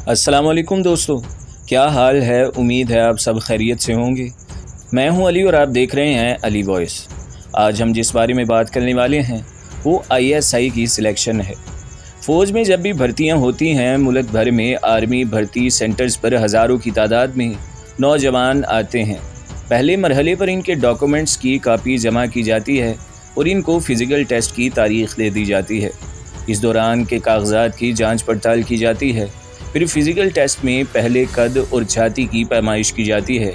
अस्सलाम वालेकुम दोस्तों, क्या हाल है। उम्मीद है आप सब खैरियत से होंगे। मैं हूं अली और आप देख रहे हैं अली वॉइस। आज हम जिस बारे में बात करने वाले हैं वो ISI की सिलेक्शन है। फ़ौज में जब भी भर्तियां होती हैं, मुल्क भर में आर्मी भर्ती सेंटर्स पर हज़ारों की तादाद में नौजवान आते हैं। पहले मरहले पर इनके डॉक्यूमेंट्स की कापी जमा की जाती है और इनको फ़िज़िकल टेस्ट की तारीख़ दे दी जाती है। इस दौरान के कागजात की जांच पड़ताल की जाती है। फिर फ़िज़िकल टेस्ट में पहले कद और छाती की पैमाइश की जाती है।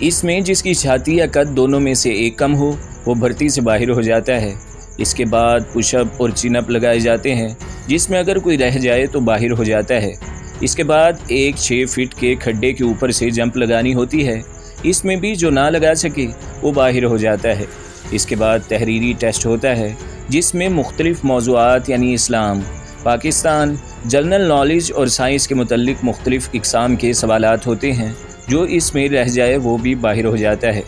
इसमें जिसकी छाती या कद दोनों में से एक कम हो वो भर्ती से बाहर हो जाता है। इसके बाद पुशअप और चिनअप लगाए जाते हैं, जिसमें अगर कोई रह जाए तो बाहर हो जाता है। इसके बाद एक 6 फीट के खड्डे के ऊपर से जंप लगानी होती है। इसमें भी जो ना लगा सके वो बाहर हो जाता है। इसके बाद तहरीरी टेस्ट होता है, जिसमें मुख्तलिफ़ मौज़ूआत यानी इस्लाम, पाकिस्तान, जनरल नॉलेज और साइंस के मुतल्लिक़ मुख्तलिफ़ इक़साम के सवालात होते हैं। जो इसमें रह जाए वो भी बाहर हो जाता है।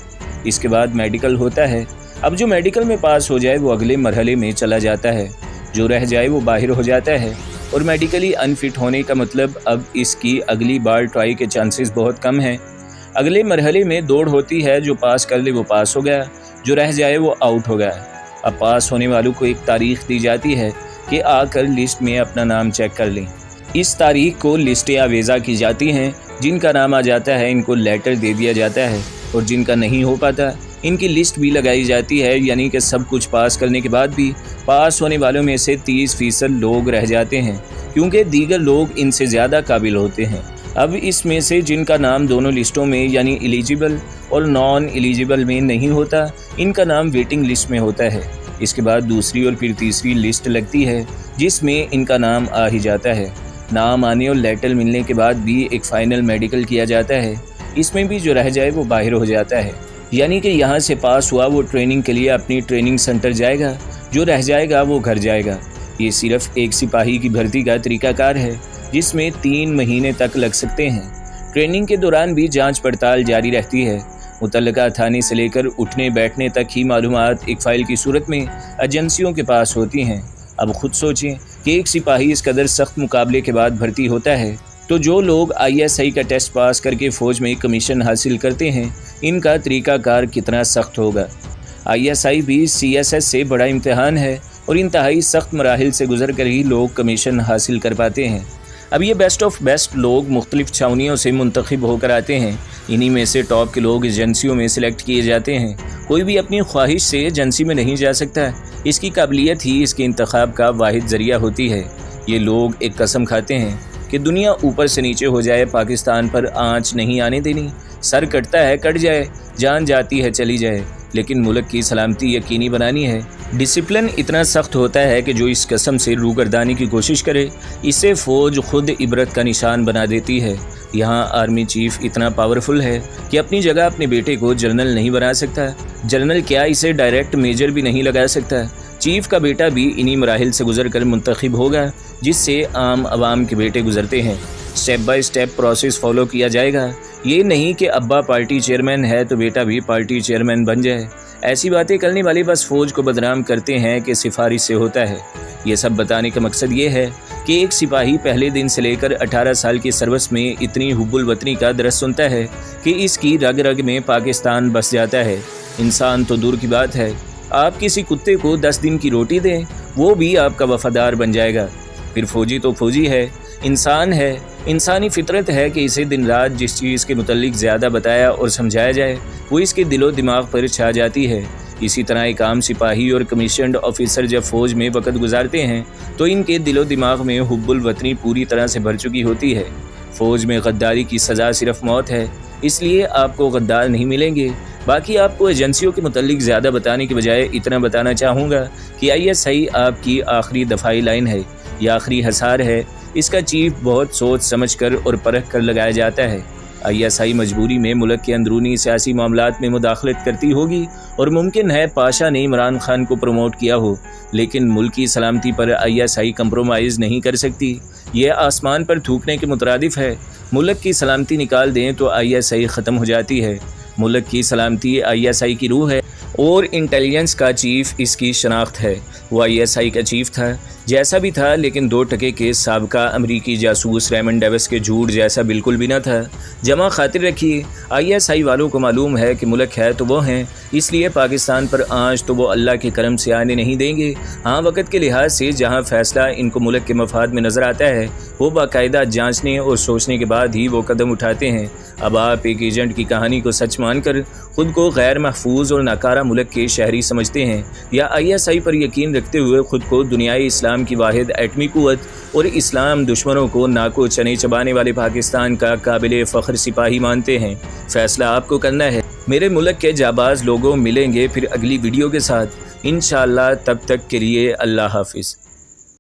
इसके बाद मेडिकल होता है। अब जो मेडिकल में पास हो जाए वो अगले मरहले में चला जाता है। जो रह जाए वो बाहर हो जाता है। और मेडिकली अनफिट होने का मतलब अब इसकी अगली बार ट्राई के चांसेस बहुत कम हैं। अगले मरहले में दौड़ होती है, जो पास कर ले वो पास हो गया, जो रह जाए वो आउट हो गया। अब पास होने वालों को एक तारीख़ दी जाती है कि आकर लिस्ट में अपना नाम चेक कर लें। इस तारीख़ को लिस्ट आवेज़ा की जाती हैं। जिनका नाम आ जाता है इनको लेटर दे दिया जाता है, और जिनका नहीं हो पाता इनकी लिस्ट भी लगाई जाती है। यानी कि सब कुछ पास करने के बाद भी पास होने वालों में से 30% लोग रह जाते हैं, क्योंकि दीगर लोग इनसे ज़्यादा काबिल होते हैं। अब इसमें से जिनका नाम दोनों लिस्टों में यानी एलिजिबल और नॉन एलिजिबल में नहीं होता, इनका नाम वेटिंग लिस्ट में होता है। इसके बाद दूसरी और फिर तीसरी लिस्ट लगती है, जिसमें इनका नाम आ ही जाता है। नाम आने और लेटर मिलने के बाद भी एक फ़ाइनल मेडिकल किया जाता है। इसमें भी जो रह जाए वो बाहर हो जाता है। यानी कि यहाँ से पास हुआ वो ट्रेनिंग के लिए अपनी ट्रेनिंग सेंटर जाएगा, जो रह जाएगा वो घर जाएगा। ये सिर्फ एक सिपाही की भर्ती का तरीक़ाकार है, जिसमें 3 महीने तक लग सकते हैं। ट्रेनिंग के दौरान भी जाँच पड़ताल जारी रहती है। मुतल्लिका थाने से लेकर उठने बैठने तक की मालूमात एक फ़ाइल की सूरत में एजेंसियों के पास होती हैं। अब ख़ुद सोचें कि एक सिपाही इस कदर सख्त मुकाबले के बाद भर्ती होता है, तो जो लोग ISI का टेस्ट पास करके फ़ौज में कमीशन हासिल करते हैं, इनका तरीक़ाकार कितना सख्त होगा। ISI भी CSS से बड़ा इम्तहान है और इंतहाई सख्त मराहिल से गुजर कर ही लोग कमीशन हासिल कर पाते हैं। अब ये बेस्ट ऑफ बेस्ट लोग मुख्तलिफ़ छावनियों से मुंतखब होकर आते हैं। इन्हीं में से टॉप के लोग एजेंसियों में सिलेक्ट किए जाते हैं। कोई भी अपनी ख्वाहिश से एजेंसी में नहीं जा सकता। इसकी काबिलियत ही इसके इंतखाब का वाहिद ज़रिया होती है। ये लोग एक कसम खाते हैं कि दुनिया ऊपर से नीचे हो जाए, पाकिस्तान पर आँच नहीं आने देनी। सर कटता है कट जाए, जान जाती है चली जाए, लेकिन मुल्क की सलामती यकीनी बनानी है। डिसिप्लिन इतना सख्त होता है कि जो इस कसम से रूगर्दानी की कोशिश करे, इसे फ़ौज खुद इबरत का निशान बना देती है। यहाँ आर्मी चीफ इतना पावरफुल है कि अपनी जगह अपने बेटे को जनरल नहीं बना सकता। जनरल क्या, इसे डायरेक्ट मेजर भी नहीं लगा सकता। चीफ का बेटा भी इन्हीं मराहिल से गुजर कर मुंतखब होगा, जिससे आम आवाम के बेटे गुजरते हैं। Step by step process follow किया जाएगा। ये नहीं कि अब्बा पार्टी चेयरमैन है तो बेटा भी पार्टी चेयरमैन बन जाए। ऐसी बातें करने वाले बस फ़ौज को बदनाम करते हैं कि सिफारिश से होता है। ये सब बताने का मकसद ये है कि एक सिपाही पहले दिन से लेकर 18 साल की सर्विस में इतनी हुब्बुल वतनी का दर्द सुनता है कि इसकी रग रग में पाकिस्तान बस जाता है। इंसान तो दूर की बात है, आप किसी कुत्ते को 10 दिन की रोटी दें, वो भी आपका वफ़ादार बन जाएगा। फिर फ़ौजी तो फ़ौजी है, इंसान है। इंसानी फितरत है कि इसे दिन रात जिस चीज़ के मुतल्लिक ज़्यादा बताया और समझाया जाए, वो इसके दिलो दिमाग पर छा जाती है। इसी तरह एक आम सिपाही और कमीशन्ड ऑफिसर जब फ़ौज में वक़्त गुजारते हैं, तो इनके दिलो दिमाग में हुब्बुल वतनी पूरी तरह से भर चुकी होती है। फ़ौज में गद्दारी की सज़ा सिर्फ मौत है, इसलिए आपको गद्दार नहीं मिलेंगे। बाकी आपको एजेंसियों के मुतल्लिक ज़्यादा बताने के बजाय इतना बताना चाहूँगा कि ISI आपकी आखिरी दफ़ाई लाइन है, यह आखिरी हसार है। इसका चीफ बहुत सोच समझ कर और परख कर लगाया जाता है। ISI मजबूरी में मुल्क के अंदरूनी सियासी मामलात में मुदाखलत करती होगी, और मुमकिन है पाशा ने इमरान खान को प्रमोट किया हो, लेकिन मुल्क की सलामती पर ISI कंप्रोमाइज़ नहीं कर सकती। ये आसमान पर थूकने के मुतरादिफ है। मुल्क की सलामती निकाल दें तो ISI ख़त्म हो जाती है। मुल्क की सलामती ISI की रूह है और इंटेलिजेंस का चीफ इसकी शनाख्त है। वो ISI का चीफ था, जैसा भी था, लेकिन 2 टके के साबका अमरीकी जासूस रेमंड डेविस के झूठ जैसा बिल्कुल भी न था। जमा खातिर रखिए, ISI वालों को मालूम है कि मुल्क है तो वो हैं, इसलिए पाकिस्तान पर आंच तो वो अल्लाह के करम से आने नहीं देंगे। हाँ, वक़्त के लिहाज से जहाँ फ़ैसला इनको मुल्क के मफाद में नज़र आता है, वो बाकायदा जांचने और सोचने के बाद ही वो कदम उठाते हैं। अब आप एक एजेंट की कहानी को सच मानकर ख़ुद को गैर महफूज और नाकारा मुल्क के शहरी समझते हैं, या ISI पर यकीन रखते हुए ख़ुद को दुनियाई इस्लाम की वाहिद एटमी क़ुव्वत और इस्लाम दुश्मनों को नाको चने चबाने वाले पाकिस्तान का काबिल फ़ख्र सिपाही मानते हैं। फ़ैसला आपको करना है। मेरे मुल्क के जाबाज लोगों मिलेंगे फिर अगली वीडियो के साथ इंशाअल्लाह। तब तक के लिए अल्लाह हाफ़िज़।